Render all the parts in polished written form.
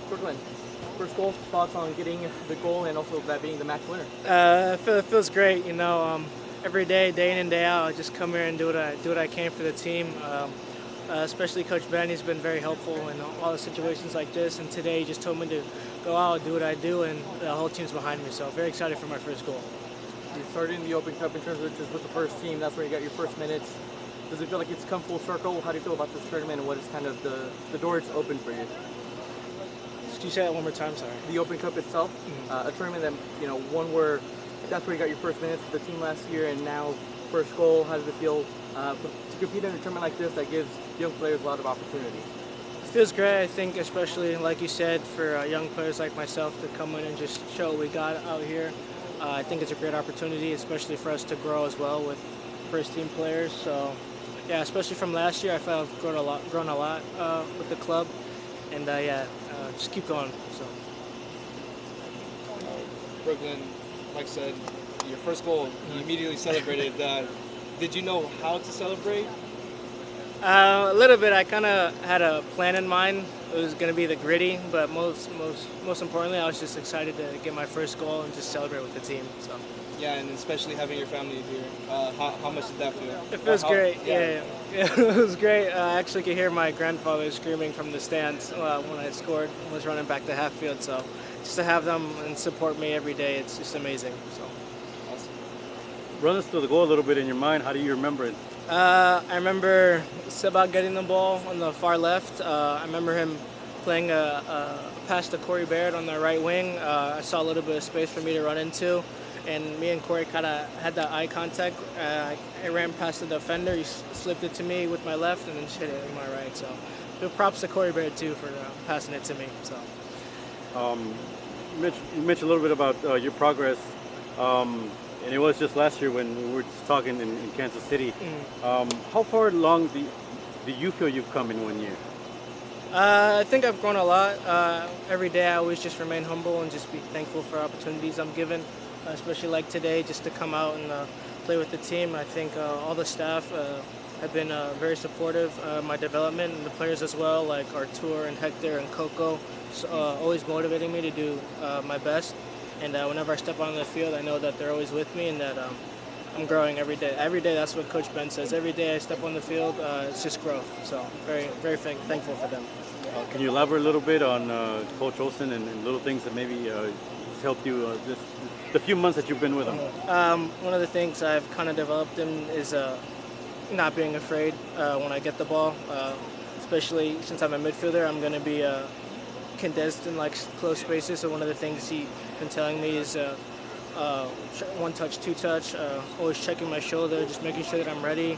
Brooklyn, first goal, thoughts on getting the goal and also that being the match winner? It feels great. Every day, day in and day out, I just come here and do what I can for the team. Especially Coach Ben, he's been very helpful in all the situations like this. And today, he just told me to go out, do what I do, and the whole team's behind me. So very excited for my first goal. You started in the Open Cup in terms of just with the first team. That's where you got your first minutes. Does it feel like it's come full circle? How do you feel about this tournament, and what is kind of the door it's open for you? Could you say that one more time? Sorry. The Open Cup itself, a tournament that one where that's where you got your first minutes with the team last year, and now first goal. How does it feel to compete in a tournament like this that gives young players a lot of opportunity? It feels great. I think, especially like you said, for young players like myself to come in and just show what we got out here. I think it's a great opportunity, especially for us to grow as well with first-team players. So, yeah, especially from last year, I feel I've grown a lot with the club, and just keep going. So, Brooklyn, like I said, your first goal, you immediately celebrated. Did you know how to celebrate? A little bit. I kind of had a plan in mind. It was going to be the gritty, but most importantly, I was just excited to get my first goal and just celebrate with the team. So. Yeah, and especially having your family here. How much did that feel? It feels great. Yeah, it was great. I actually could hear my grandfather screaming from the stands when I scored. I was running back to half field, so just to have them and support me every day, it's just amazing. So. Awesome. Run us through the goal a little bit in your mind. How do you remember it? I remember Seba getting the ball on the far left. I remember him playing a pass to Corey Baird on the right wing. I saw a little bit of space for me to run into, and me and Corey kind of had that eye contact. I ran past the defender. He slipped it to me with my left and then just hit it with my right. So props to Corey Baird, too, for passing it to me. So. You mentioned a little bit about your progress. And it was just last year when we were just talking in Kansas City. How far along do you feel you've come in 1 year? I think I've grown a lot. Every day I always just remain humble and just be thankful for opportunities I'm given, especially like today, just to come out and play with the team. I think all the staff have been very supportive of my development, and the players as well, like Artur and Hector and Coco, always motivating me to do my best. And whenever I step on the field, I know that they're always with me and that I'm growing every day. Every day, that's what Coach Ben says. Every day I step on the field, it's just growth. So very, very thankful for them. Can you elaborate a little bit on Coach Olsen and little things that maybe helped you the few months that you've been with him? One of the things I've kind of developed in is not being afraid when I get the ball, especially since I'm a midfielder. I'm going to be condensed in close spaces. So one of the things he's been telling me is one touch, two touch, always checking my shoulder, just making sure that I'm ready.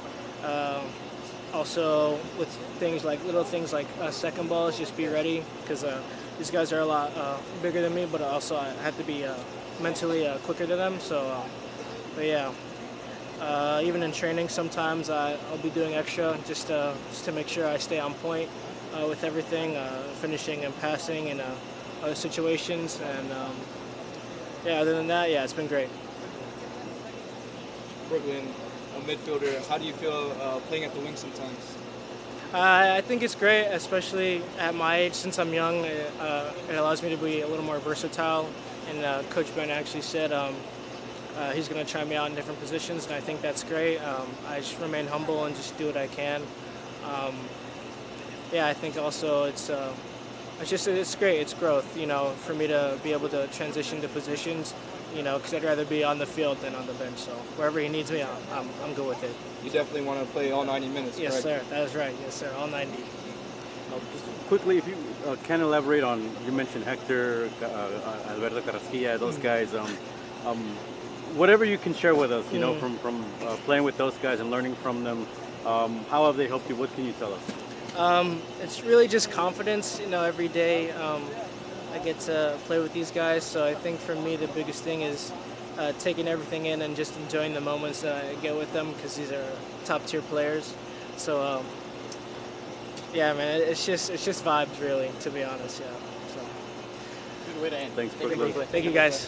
Also with little things like second balls, just be ready because these guys are a lot bigger than me, but also I have to be mentally quicker than them. So, but yeah. Even in training, sometimes I'll be doing extra just to make sure I stay on point with everything, finishing and passing in other situations. And other than that, it's been great. Brooklyn, a midfielder, how do you feel playing at the wing sometimes? I think it's great, especially at my age. Since I'm young, it allows me to be a little more versatile. And Coach Ben actually said he's going to try me out in different positions, and I think that's great. I just remain humble and just do what I can. I think also it's great. It's growth, for me to be able to transition to positions, because I'd rather be on the field than on the bench. So wherever he needs me, I'm good with it. You definitely want to play all 90 minutes, Yes, correct? sir. That is right. Yes, sir. All 90. Just quickly, if you can elaborate on, you mentioned Hector, Alberto Carrasquilla, those guys. Whatever you can share with us, from playing with those guys and learning from them, how have they helped you? What can you tell us? It's really just confidence. Every day I get to play with these guys. So I think for me the biggest thing is taking everything in and just enjoying the moments that I get with them because these are top tier players. So man, it's just vibes really, to be honest. Yeah. So. Good way to end. Thanks, Thank you, Brooklyn. Brooklyn. Thank you guys.